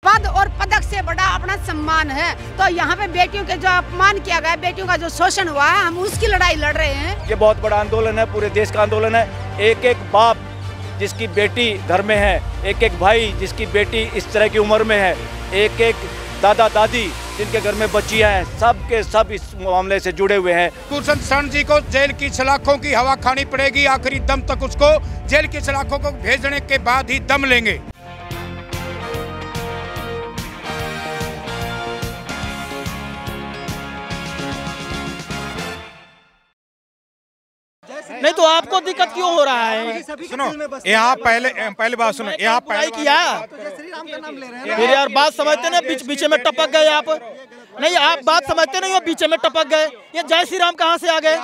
पद और पदक से बड़ा अपना सम्मान है। तो यहाँ पे बेटियों के जो अपमान किया गया, बेटियों का जो शोषण हुआ है, हम उसकी लड़ाई लड़ रहे हैं। ये बहुत बड़ा आंदोलन है, पूरे देश का आंदोलन है। एक एक बाप जिसकी बेटी घर में है, एक एक भाई जिसकी बेटी इस तरह की उम्र में है, एक एक दादा दादी जिनके घर में बच्चियां हैं, सब के सब इस मामले से जुड़े हुए हैं। भूषण शरण जी को जेल की सलाखों की हवा खानी पड़ेगी, आखिरी दम तक उसको जेल की सलाखों को भेजने के बाद ही दम लेंगे। नहीं तो आपको दिक्कत क्यों हो रहा है? सुनो, यहाँ पहले बात सुनो, यहाँ पहले किया फिर यार बात समझते ना, बीच में टपक गए आप। नहीं, आप बात समझते नहीं हो, बीच में टपक गए। ये जय श्री राम कहाँ से आ गए?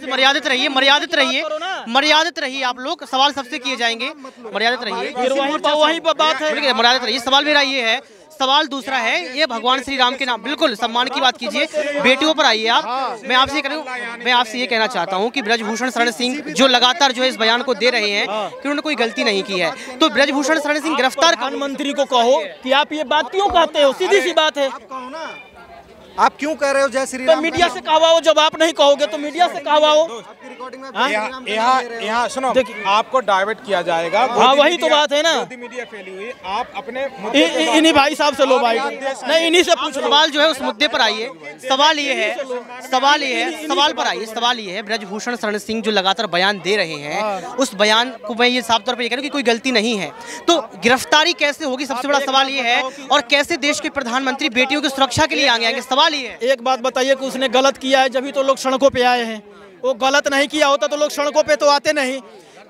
मर्यादित रहिए, मर्यादित रहिए, मर्यादित रहिए। आप लोग सवाल सबसे किए जाएंगे, मर्यादित रहिए। फिर वही बात है, मर्यादित रहिए। सवाल मेरा ये है, सवाल दूसरा है, ये भगवान श्री राम के नाम, बिल्कुल सम्मान की बात कीजिए, बेटियों पर आइए आप। मैं आपसे ये कहना चाहता हूँ कि ब्रजभूषण शरण सिंह जो लगातार जो है इस बयान को दे रहे हैं कि उन्होंने कोई गलती नहीं की है, तो ब्रजभूषण शरण सिंह गिरफ्तार। प्रधानमंत्री को कहो कि आप ये बात क्यों कहते हो, सीधी सी बात है। आप क्यों कह रहे हो जय श्री राम? तो मीडिया से कहवाओ, जब आप नहीं कहोगे तो मीडिया से कहवाओ। यहाँ सुनो, आपको डाइवर्ट किया जाएगा। हाँ, वही तो बात है ना। मीडिया फैली हुई, आप अपने इन्हीं भाई साहब से लो भाई, नहीं इन्हीं से पूछ। सवाल जो है उस मुद्दे पर आइए। सवाल ये है, सवाल पर आइए। सवाल ये है, ब्रजभूषण शरण सिंह जो लगातार बयान दे रहे हैं, उस बयान को मैं ये साफ तौर पर ये कह रहा हूँ कि कोई गलती नहीं है, तो गिरफ्तारी कैसे होगी? सबसे बड़ा सवाल ये है। और कैसे देश के प्रधानमंत्री बेटियों की सुरक्षा के लिए आगे आएंगे? सवाल ये है। एक बात बताइए कि उसने गलत किया है, जब तो लोग सड़कों पे आए हैं। वो गलत नहीं किया होता तो लोग सड़कों पे तो आते नहीं।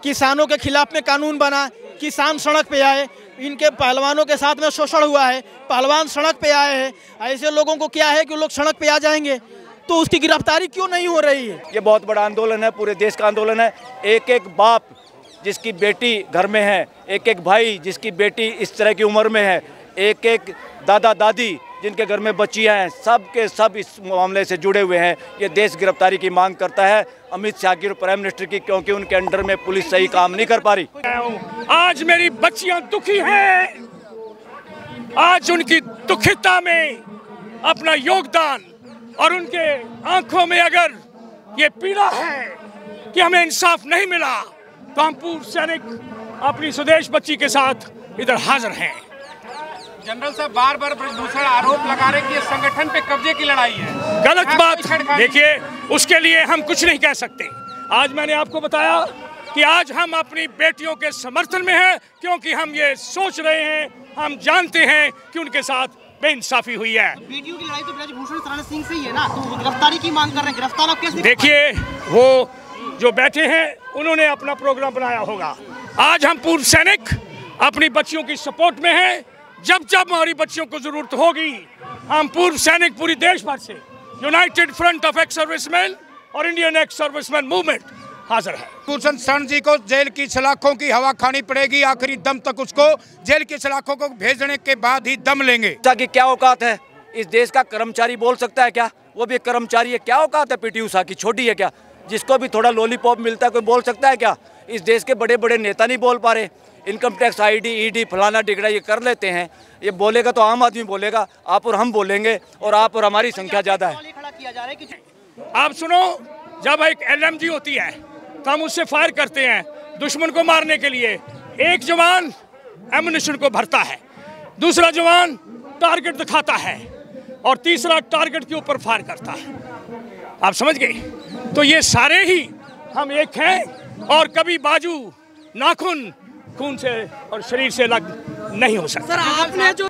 किसानों के खिलाफ में कानून बना, किसान सड़क पे आए, इनके पहलवानों के साथ में शोषण हुआ है, पहलवान सड़क पे आए हैं। ऐसे लोगों को क्या है कि लोग सड़क पे आ जाएंगे, तो उसकी गिरफ्तारी क्यों नहीं हो रही है? ये बहुत बड़ा आंदोलन है, पूरे देश का आंदोलन है। एक एक बाप जिसकी बेटी घर में है, एक एक भाई जिसकी बेटी इस तरह की उम्र में है, एक एक दादा दादी जिनके घर में बच्चियां हैं, सब के सब इस मामले से जुड़े हुए हैं। ये देश गिरफ्तारी की मांग करता है अमित शाह की और प्राइम मिनिस्टर की, क्योंकि उनके अंडर में पुलिस सही काम नहीं कर पा रही। आज मेरी बच्चियां दुखी हैं, आज उनकी दुखिता में अपना योगदान, और उनके आंखों में अगर ये पीड़ा है कि हमें इंसाफ नहीं मिला, तो हम पूर्व सैनिक अपनी स्वदेश बच्ची के साथ इधर हाजिर हैं। जनरल साहब बार बार ब्रजभूषण आरोप लगा रहे कि ये संगठन पे कब्जे की लड़ाई है। गलत बात। देखिए, उसके लिए हम कुछ नहीं कह सकते। आज मैंने आपको बताया कि आज हम अपनी बेटियों के समर्थन में हैं, क्योंकि हम ये सोच रहे हैं, हम जानते हैं कि उनके साथ बेइंसाफी हुई है। बेटियों की लड़ाई तो ब्रजभूषण शरण सिंह से ही है ना, तो गिरफ्तारी की मांग कर रहे हैं। गिरफ्तार आप कैसे? देखिए, वो जो बैठे हैं उन्होंने अपना प्रोग्राम बनाया होगा। आज हम पूर्व सैनिक अपनी बच्चियों की सपोर्ट में हैं। जब जब हमारी बच्चियों को जरूरत होगी, हम पूर्व सैनिक पूरी देश भर से United front of ex serviceman और इंडियन एक्स सर्विसमैन मूवमेंट हाजिर है। भूषण शरण जी को जेल की सलाखों की हवा खानी पड़ेगी, आखिरी दम तक उसको जेल की सलाखों को भेजने के बाद ही दम लेंगे। कि क्या औकात है? इस देश का कर्मचारी बोल सकता है क्या? वो भी एक कर्मचारी है। क्या औकात है पीटी उषा की? छोटी है क्या? जिसको भी थोड़ा लॉलीपॉप मिलता है कोई बोल सकता है क्या? इस देश के बड़े बड़े नेता नहीं बोल पा रहे। इनकम टैक्स आईडी ईडी फलाना टिकड़ा ये कर लेते हैं। ये बोलेगा तो आम आदमी बोलेगा, आप और हम बोलेंगे, और आप और हमारी संख्या ज़्यादा है। आप सुनो, जब एक LMG होती है तो हम उससे फायर करते हैं दुश्मन को मारने के लिए। एक जवान एमुनिशन को भरता है, दूसरा जवान टारगेट दिखाता है, और तीसरा टारगेट के ऊपर फायर करता है। आप समझ गए? तो ये सारे ही हम एक हैं, और कभी बाजू नाखून खून से और शरीर से अलग नहीं हो सकता। सर, आपने जो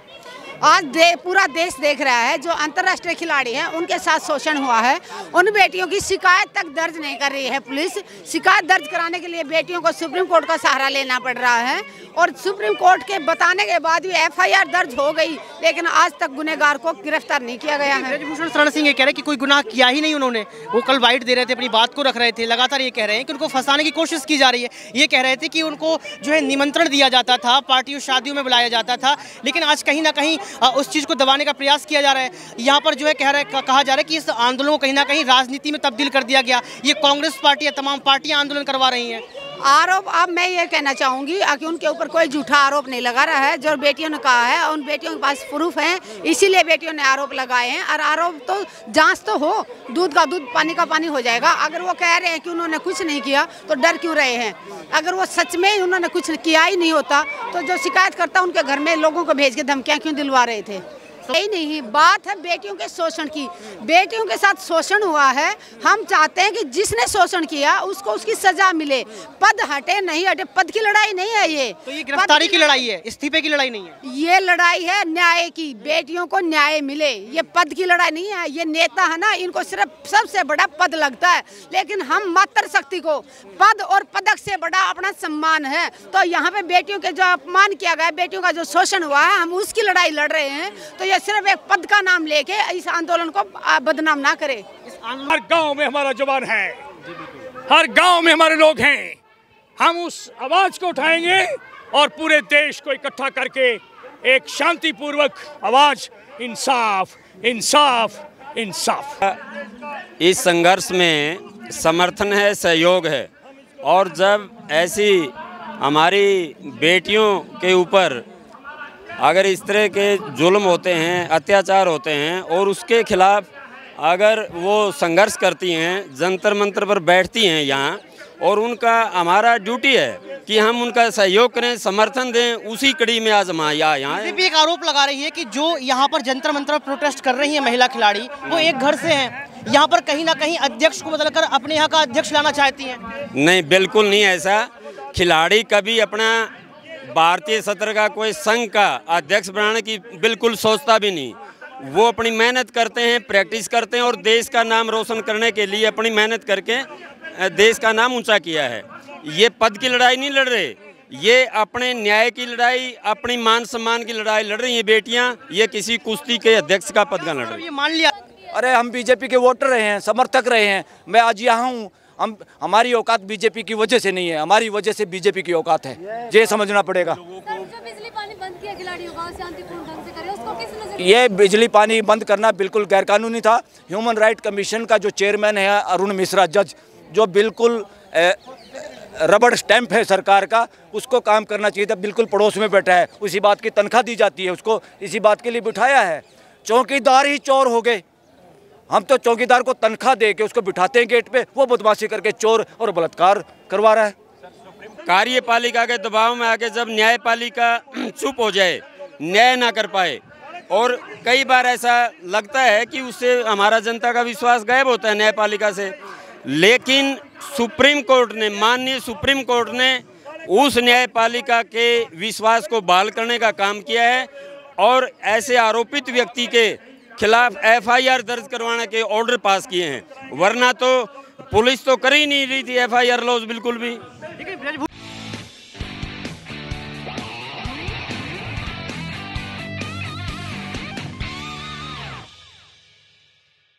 आज पूरा देश देख रहा है, जो अंतर्राष्ट्रीय खिलाड़ी हैं उनके साथ शोषण हुआ है, उन बेटियों की शिकायत तक दर्ज नहीं कर रही है पुलिस। शिकायत दर्ज कराने के लिए बेटियों को सुप्रीम कोर्ट का सहारा लेना पड़ रहा है, और सुप्रीम कोर्ट के बताने के बाद भी FIR दर्ज हो गई, लेकिन आज तक गुनहगार को गिरफ्तार नहीं किया गया है। ब्रजभूषण शरण सिंह ये कह रहे हैं कि कोई गुनाह किया ही नहीं उन्होंने। वो कल वाइट दे रहे थे, अपनी बात को रख रहे थे, लगातार ये कह रहे हैं कि उनको फंसाने की कोशिश की जा रही है। ये कह रहे थे कि उनको जो है निमंत्रण दिया जाता था, पार्टियों शादियों में बुलाया जाता था, लेकिन आज कहीं ना कहीं उस चीज़ को दबाने का प्रयास किया जा रहा है। यहाँ पर जो है कहा जा रहा है कि इस आंदोलन को कहीं ना कहीं राजनीति में तब्दील कर दिया गया। ये कांग्रेस पार्टी या तमाम पार्टियां आंदोलन करवा रही हैं। आरोप अब मैं ये कहना चाहूँगी कि उनके ऊपर कोई झूठा आरोप नहीं लगा रहा है। जो बेटियों ने कहा है उन बेटियों के पास प्रूफ है, इसीलिए बेटियों ने आरोप लगाए हैं। और आरोप तो जांच तो हो, दूध का दूध पानी का पानी हो जाएगा। अगर वो कह रहे हैं कि उन्होंने कुछ नहीं किया तो डर क्यों रहे हैं? अगर वो सच में ही उन्होंने कुछ किया ही नहीं होता तो जो शिकायत करता उनके घर में लोगों को भेज के धमकियाँ क्यों दिलवा रहे थे? सही नहीं, बात है बेटियों के शोषण की। बेटियों के साथ शोषण हुआ है। हम चाहते हैं कि जिसने शोषण किया उसको उसकी सजा मिले। पद हटे नहीं हटे, पद की लड़ाई नहीं है ये। तो ये गिरफ्तारी की लड़ाई है, इस्तीफे की लड़ाई नहीं है। ये लड़ाई है न्याय की, बेटियों को न्याय मिले। ये पद की लड़ाई नहीं है। ये नेता है ना, इनको सिर्फ सबसे बड़ा पद लगता है, लेकिन हम मातृशक्ति को पद और पदक से बड़ा अपना सम्मान है। तो यहाँ पे बेटियों के जो अपमान किया गया, बेटियों का जो शोषण हुआ है, हम उसकी लड़ाई लड़ रहे हैं। तो ये सिर्फ एक पद का नाम लेके इस आंदोलन को बदनाम ना करे। हर गांव में हमारा जवान है, हर गांव में हमारे लोग हैं। हम उस आवाज को उठाएंगे और पूरे देश को इकट्ठा करके एक शांतिपूर्वक आवाज, इंसाफ इंसाफ इंसाफ। इस संघर्ष में समर्थन है, सहयोग है। और जब ऐसी हमारी बेटियों के ऊपर अगर इस तरह के जुल्म होते हैं, अत्याचार होते हैं और उसके खिलाफ अगर वो संघर्ष करती हैं, जंतर मंतर पर बैठती हैं यहाँ, और उनका हमारा ड्यूटी है कि हम उनका सहयोग करें, समर्थन दें। उसी कड़ी में आज हम यहाँ बीजेपी एक आरोप लगा रही है कि जो यहाँ पर जंतर मंतर पर प्रोटेस्ट कर रही है महिला खिलाड़ी, वो एक घर से हैं। यहाँ पर कहीं ना कहीं अध्यक्ष को बदलकर अपने यहाँ का अध्यक्ष लाना चाहती हैं। नहीं, बिल्कुल नहीं ऐसा। खिलाड़ी कभी अपना भारतीय सत्र का कोई संघ का अध्यक्ष बनाने की बिल्कुल सोचता भी नहीं। वो अपनी मेहनत करते हैं, प्रैक्टिस करते हैं और देश का नाम रोशन करने के लिए अपनी मेहनत करके देश का नाम ऊंचा किया है। ये पद की लड़ाई नहीं लड़ रहे, ये अपने न्याय की लड़ाई, अपनी मान सम्मान की लड़ाई लड़ रही हैं बेटियां। ये किसी कुश्ती के अध्यक्ष का पद का लड़ रही है। मान लिया। अरे हम बीजेपी के वोटर रहे हैं, समर्थक रहे हैं। मैं आज यहाँ हूँ, हमारी औकात बीजेपी की वजह से नहीं है, हमारी वजह से बीजेपी की औकात है। ये समझना पड़ेगा। बिजली पानी बंद किया खिलाड़ियों का, शांतिपूर्ण ढंग से करे, उसको किस नजर? ये बिजली पानी बंद करना बिल्कुल गैरकानूनी था। ह्यूमन राइट कमीशन का जो चेयरमैन है अरुण मिश्रा जज, जो बिल्कुल रबड़ स्टैंप है सरकार का, उसको काम करना चाहिए था। बिल्कुल पड़ोस में बैठा है, उसी बात की तनख्वाह दी जाती है उसको, इसी बात के लिए बिठाया है। चौकीदार ही चोर हो गए। हम तो चौकीदार को तनख्वाह दे के उसको बिठाते हैं गेट पे, वो बदमाशी करके चोर और बलात्कार करवा रहा है। कार्यपालिका के दबाव में आके जब न्यायपालिका चुप हो जाए, न्याय ना कर पाए, और कई बार ऐसा लगता है कि उससे हमारा जनता का विश्वास गायब होता है न्यायपालिका से। लेकिन सुप्रीम कोर्ट ने, माननीय सुप्रीम कोर्ट ने उस न्यायपालिका के विश्वास को बहाल करने का काम किया है और ऐसे आरोपित व्यक्ति के खिलाफ FIR दर्ज करवाने के ऑर्डर पास किए हैं। वरना तो पुलिस तो कर ही नहीं रही थी FIR लॉज बिल्कुल भी।